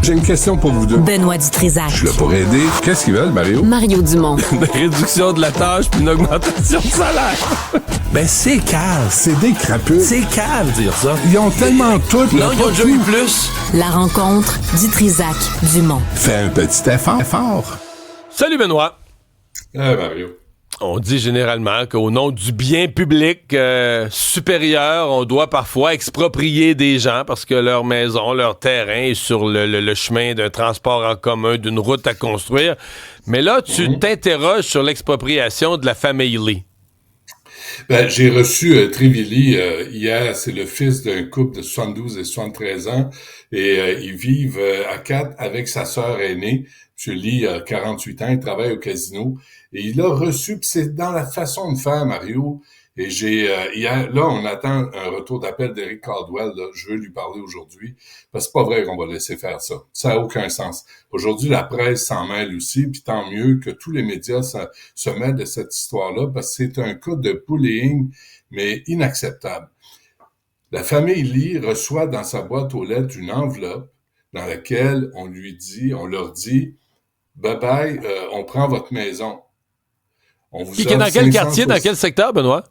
J'ai une question pour vous deux. Benoît Dutrisac. Je suis là pour aider. Qu'est-ce qu'ils veulent, Mario? Mario Dumont. Une réduction de la tâche puis une augmentation de salaire. Ben, c'est cave. C'est des crapules. C'est cave, dire ça. Ils ont tellement tout. Non, ils ont déjà eu plus. La rencontre Dutrisac-Dumont. Fais un petit effort. Salut, Benoît. Mario. On dit généralement qu'au nom du bien public supérieur, on doit parfois exproprier des gens parce que leur maison, leur terrain est sur le chemin d'un transport en commun, d'une route à construire. Mais là, tu t'interroges sur l'expropriation de la famille Lee. Ben, j'ai reçu Trivilly hier. C'est le fils d'un couple de 72 et 73 ans et ils vivent à 4 avec sa sœur aînée. M. Lee a 48 ans, il travaille au casino et il a reçu, puis c'est dans la façon de faire, Mario. Et hier, là, on attend un retour d'appel d'Éric Caldwell. Là, je veux lui parler aujourd'hui parce que c'est pas vrai qu'on va laisser faire ça. Ça n'a aucun sens. Aujourd'hui, la presse s'en mêle aussi, puis tant mieux que tous les médias se mêlent de cette histoire-là parce que c'est un cas de bullying, mais inacceptable. La famille Lee reçoit dans sa boîte aux lettres une enveloppe dans laquelle on leur dit bye-bye, on prend votre maison. On vous Qui est dans quel quartier, dans quel secteur, Benoît?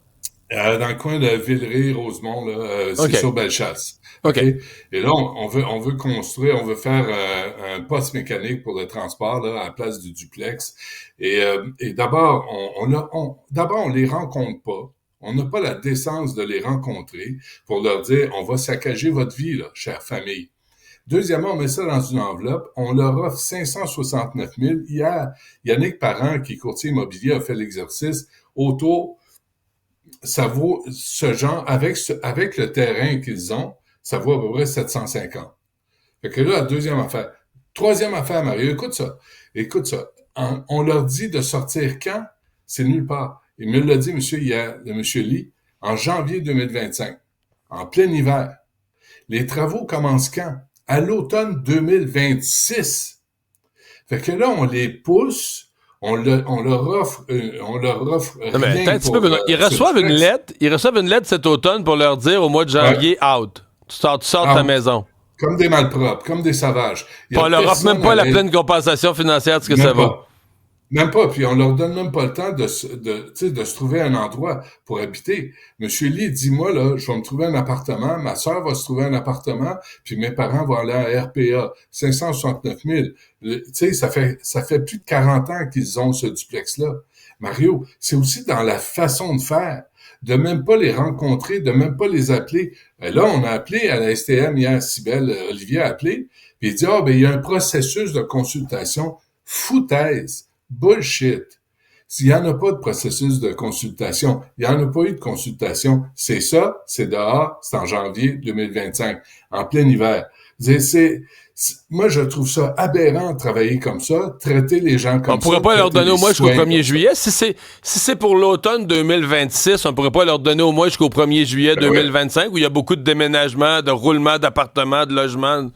Dans le coin de Villeray, Rosemont, là, c'est sur Bellechasse. OK. Et là, on veut construire, on veut faire un poste mécanique pour le transport là, à la place du duplex. Et d'abord, on les rencontre pas. On n'a pas la décence de les rencontrer pour leur dire, on va saccager votre vie, là, chère famille. Deuxièmement, on met ça dans une enveloppe. On leur offre 569 000. Hier, Yannick Parent, qui est courtier immobilier, a fait l'exercice. Autour, ça vaut ce genre, avec le terrain qu'ils ont, ça vaut à peu près 750. Fait que là, la deuxième affaire. Troisième affaire, Mario, écoute ça. On leur dit de sortir quand? C'est nulle part. Il me l'a dit, monsieur Lee, en janvier 2025, en plein hiver. Les travaux commencent quand? À l'automne 2026. Fait que là, on les pousse, on leur offre Non, mais attends un petit peu, Benoît. Ils reçoivent une lettre cet automne pour leur dire au mois de janvier, out. Tu sors de ta maison. Comme des malpropres, comme des sauvages. On leur offre même pas la pleine compensation financière de ce que ça vaut. Même pas, puis on leur donne même pas le temps de se trouver un endroit pour habiter. Monsieur Lee dit, moi, là, je vais me trouver un appartement, ma sœur va se trouver un appartement, puis mes parents vont aller à RPA, 569 000. Tu sais, ça fait plus de 40 ans qu'ils ont ce duplex-là. Mario, c'est aussi dans la façon de faire, de même pas les rencontrer, de même pas les appeler. Et là, on a appelé à la STM hier, Cybelle Olivier a appelé, puis il dit, il y a un processus de consultation. Foutaise. Bullshit. S'il n'y en a pas de processus de consultation, il n'y en a pas eu de consultation. C'est ça, c'est dehors, c'est en janvier 2025, en plein hiver. Moi, je trouve ça aberrant de travailler comme ça, traiter les gens comme ça. On pourrait pas leur donner au moins jusqu'au 1er juillet. Si c'est pour l'automne 2026, on pourrait pas leur donner au moins jusqu'au 1er juillet 2025, où il y a beaucoup de déménagements, de roulements d'appartements, de logements.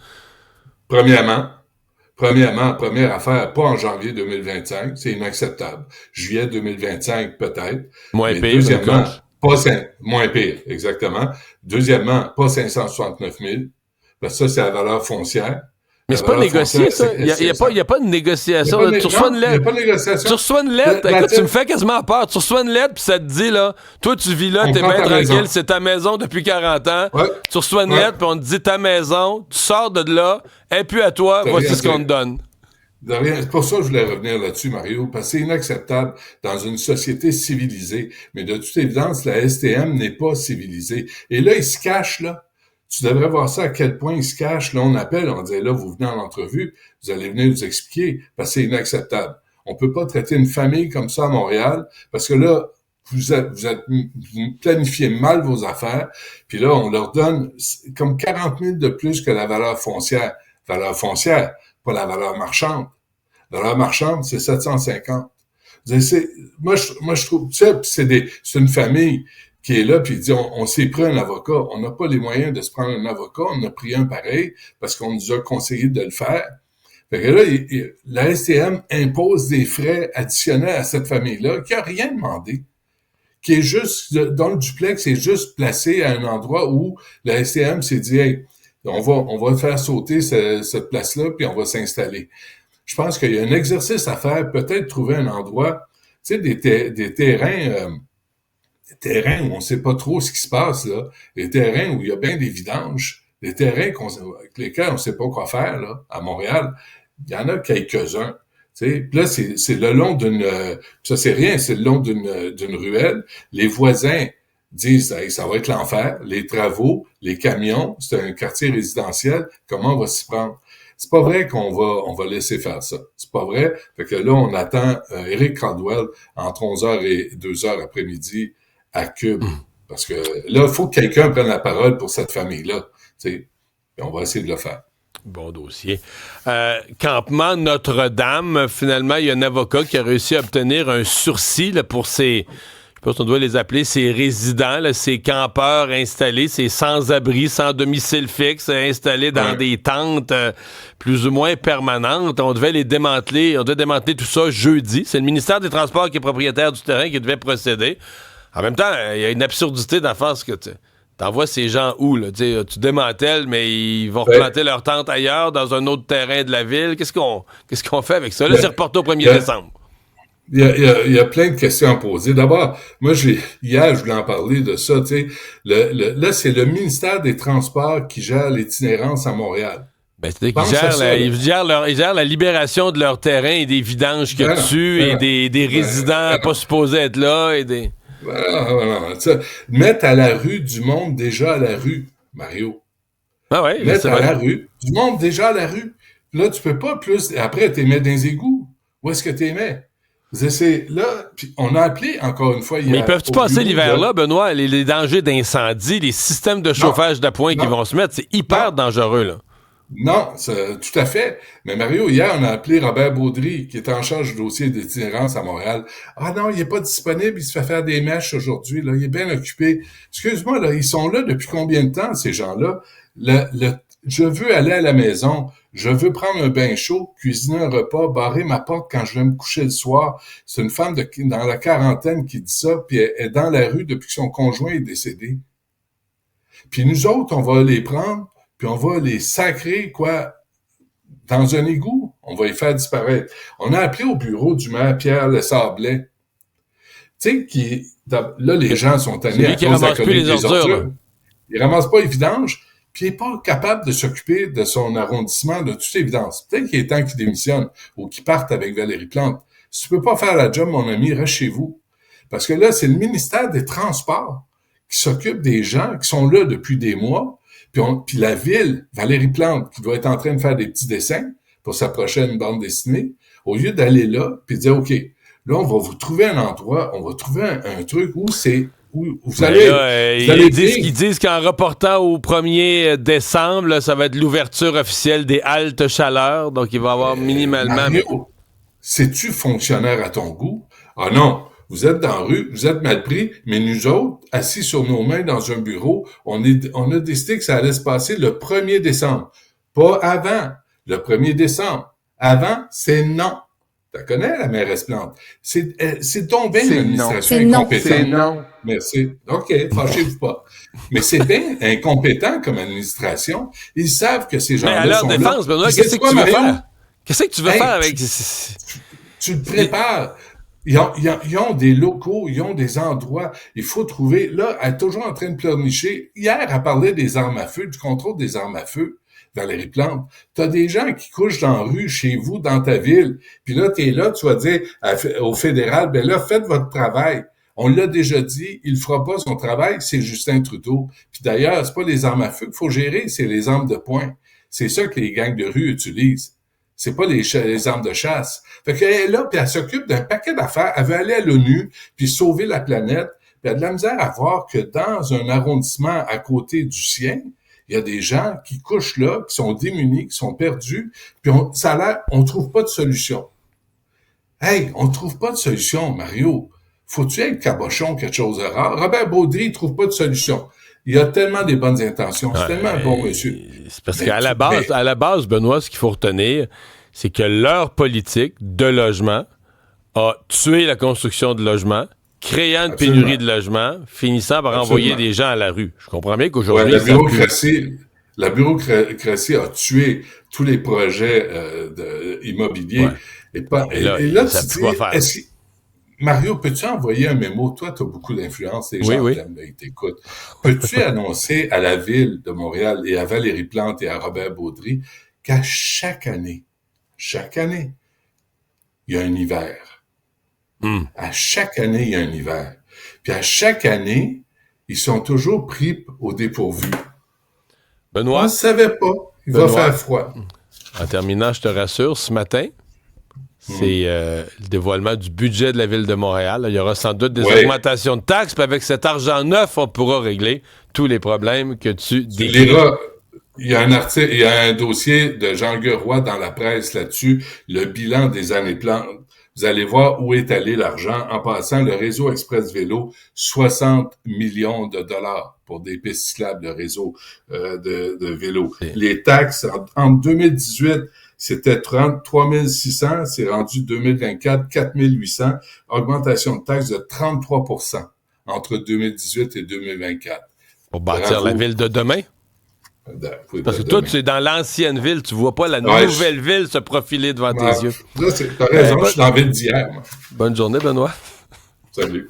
Première affaire, pas en janvier 2025, c'est inacceptable. Juillet 2025, peut-être. Moins mais pire. Deuxièmement, moins pire, exactement. Deuxièmement, pas 569 000. Parce que ça, c'est la valeur foncière. Mais c'est pas négocié, ça. Il n'y a pas de négociation. Tu reçois une lettre. Il n'y a pas de négociation. Tu reçois une lettre. Écoute, tu me fais quasiment peur. Tu reçois une lettre, puis ça te dit, là, toi, tu vis là, t'es bien tranquille, c'est ta maison depuis 40 ans. Ouais. Tu reçois une lettre, puis on te dit ta maison, tu sors de là, et puis à toi, voici ce qu'on te donne. De rien. C'est pour ça que je voulais revenir là-dessus, Mario, parce que c'est inacceptable dans une société civilisée. Mais de toute évidence, la STM n'est pas civilisée. Et là, ils se cachent, là. Tu devrais voir ça, à quel point ils se cachent. Là, on appelle, on dit, là, vous venez en entrevue, vous allez venir nous expliquer, parce que c'est inacceptable. On peut pas traiter une famille comme ça à Montréal, parce que là, vous planifiez mal vos affaires, puis là, on leur donne comme 40 000 de plus que la valeur foncière. Valeur foncière, pas la valeur marchande. La valeur marchande, c'est 750. Moi, je trouve, c'est une famille qui est là, puis il dit, on s'est pris un avocat. On n'a pas les moyens de se prendre un avocat. On a pris un pareil parce qu'on nous a conseillé de le faire. Fait que là, la STM impose des frais additionnels à cette famille-là qui a rien demandé, qui est juste, dont le duplex est juste placé à un endroit où la STM s'est dit, hey, On va faire sauter cette place-là, puis on va s'installer. Je pense qu'il y a un exercice à faire, peut-être trouver un endroit, tu sais, des terrains où on ne sait pas trop ce qui se passe, là, des terrains où il y a bien des vidanges, des terrains avec lesquels on ne sait pas quoi faire, là, à Montréal. Il y en a quelques-uns. Puis là, c'est le long ça c'est rien, c'est le long d'une ruelle. Les voisins disent, hey, ça va être l'enfer, les travaux, les camions, c'est un quartier résidentiel, comment on va s'y prendre? C'est pas vrai on va laisser faire ça. C'est pas vrai. Fait que là, on attend Éric Caldwell entre 11h et 2h après-midi à Cube. Parce que là, il faut que quelqu'un prenne la parole pour cette famille-là. Et on va essayer de le faire. Bon dossier. Campement Notre-Dame, finalement, il y a un avocat qui a réussi à obtenir un sursis là, pour ses, je sais pas si on doit les appeler, ses résidents, là, ces campeurs installés, ces sans-abri, sans domicile fixe, installés dans des tentes plus ou moins permanentes. On devait démanteler tout ça jeudi. C'est le ministère des Transports qui est propriétaire du terrain qui devait procéder. En même temps, il y a une absurdité dans le sens que t'envoies ces gens où, là? Tu démantèles, mais ils vont replanter leur tente ailleurs, dans un autre terrain de la ville. Qu'est-ce qu'on fait avec ça? Là, c'est reporté au 1er décembre. Il y a plein de questions à poser. D'abord, moi, hier, je voulais en parler de ça, là, c'est le ministère des Transports qui gère l'itinérance à Montréal. Ben, c'est-à-dire qu'ils gèrent la libération de leur terrain et des vidanges qu'il y a dessus et des résidents pas supposés être là et des... Voilà. Mettre à la rue du monde déjà à la rue, Mario. Ah ouais, mettre à la rue du monde déjà à la rue. Là, tu peux pas plus... Après, t'es mets dans les égouts. Où est-ce que t'es mets? C'est là, puis on a appelé encore une fois hier. Mais peuvent-tu passer l'hiver-là, Benoît? Les dangers d'incendie, les systèmes de chauffage d'appoint qui vont se mettre, c'est hyper dangereux, là. Non, tout à fait. Mais Mario, hier, on a appelé Robert Baudry, qui est en charge du dossier d'itinérance à Montréal. Ah non, il est pas disponible, il se fait faire des mèches aujourd'hui, là, il est bien occupé. Excuse-moi, là, ils sont là depuis combien de temps, ces gens-là? Je veux aller à la maison, je veux prendre un bain chaud, cuisiner un repas, barrer ma porte quand je vais me coucher le soir. C'est une femme dans la quarantaine qui dit ça, puis elle est dans la rue depuis que son conjoint est décédé. Puis nous autres, on va les prendre, puis on va les sacrer, dans un égout. On va les faire disparaître. On a appelé au bureau du maire Pierre Lessablet. Tu sais, là, les gens sont tannés à cause de la collecte des ordures. Il ramasse pas les vidanges, puis il n'est pas capable de s'occuper de son arrondissement de toute évidence. Peut-être qu'il est temps qu'il démissionne ou qu'il parte avec Valérie Plante. Si tu peux pas faire la job, mon ami, reste chez vous. Parce que là, c'est le ministère des Transports qui s'occupe des gens qui sont là depuis des mois. Puis la ville, Valérie Plante, qui doit être en train de faire des petits dessins pour sa prochaine bande dessinée, au lieu d'aller là, puis dire, OK, là, on va vous trouver un endroit, on va trouver un truc où vous allez... Ils disent qu'en reportant au 1er décembre, là, ça va être l'ouverture officielle des haltes chaleur, donc il va y avoir minimalement... Mario, c'est-tu fonctionnaire à ton goût? Ah non! Vous êtes dans la rue, vous êtes mal pris, mais nous autres, assis sur nos mains dans un bureau, on a décidé que ça allait se passer le 1er décembre. Pas avant, le 1er décembre. Avant, c'est non. Tu connais la mairesse Plante? C'est donc bien l'administration incompétente. C'est non. Merci. OK, fâchez-vous pas. Mais c'est bien incompétent comme administration. Ils savent que ces gens-là sont là. Mais à leur défense, Benoît, qu'est-ce que tu veux faire? Qu'est-ce que tu veux faire avec... Tu le prépares. Ils ont des locaux, ils ont des endroits. Il faut trouver... Là, elle est toujours en train de pleurnicher. Hier, elle parlait des armes à feu, du contrôle des armes à feu, Valérie Plante. T'as des gens qui couchent dans la rue, chez vous, dans ta ville. Puis là, t'es là, tu vas dire au fédéral, ben là, faites votre travail. On l'a déjà dit, il fera pas son travail, c'est Justin Trudeau. Puis d'ailleurs, c'est pas les armes à feu qu'il faut gérer, c'est les armes de poing. C'est ça que les gangs de rue utilisent. C'est pas les armes de chasse. Fait qu'elle est là, puis elle s'occupe d'un paquet d'affaires. Elle veut aller à l'ONU, puis sauver la planète. Puis elle a de la misère à voir que dans un arrondissement à côté du sien, il y a des gens qui couchent là, qui sont démunis, qui sont perdus, puis on trouve pas de solution. Hey, on trouve pas de solution, Mario. Faut-tu être cabochon, quelque chose de rare? Robert Baudry, il trouve pas de solution. Il a tellement des bonnes intentions. C'est tellement un bon monsieur. C'est parce qu'à la base, Benoît, ce qu'il faut retenir, c'est que leur politique de logement a tué la construction de logements, créant une pénurie de logements, finissant par envoyer des gens à la rue. Je comprends bien qu'aujourd'hui... La bureaucratie a tué tous les projets immobiliers. Ouais. Et là, ça tu peut dis, pas faire. Mario, peux-tu envoyer un mémo? Toi, tu as beaucoup d'influence, les gens t'aiment, ils t'écoutent. Peux-tu annoncer à la Ville de Montréal et à Valérie Plante et à Robert Baudry qu'à chaque année, il y a un hiver. À chaque année, il y a un hiver. Puis à chaque année, ils sont toujours pris au dépourvu. Benoît? On ne savait pas. Il va faire froid. En terminant, je te rassure, ce matin, c'est le dévoilement du budget de la Ville de Montréal. Il y aura sans doute des augmentations de taxes, puis avec cet argent neuf, on pourra régler tous les problèmes que tu décris. Il y a un article, il y a un dossier de Jean Gueroy dans la presse là-dessus, le bilan des années Plante. Vous allez voir où est allé l'argent. En passant, le réseau Express Vélo, 60 millions de dollars pour des pistes cyclables, le réseau de vélo. Les taxes, en 2018, c'était 33 600, c'est rendu 2024, 4 800. Augmentation de taxes de 33% entre 2018 et 2024. Pour bâtir la ville de demain? Parce que toi, tu es dans l'ancienne ville, tu vois pas la nouvelle ville se profiler devant tes yeux. Là, t'as raison, je suis dans la ville d'hier. Moi. Bonne journée, Benoît. Salut.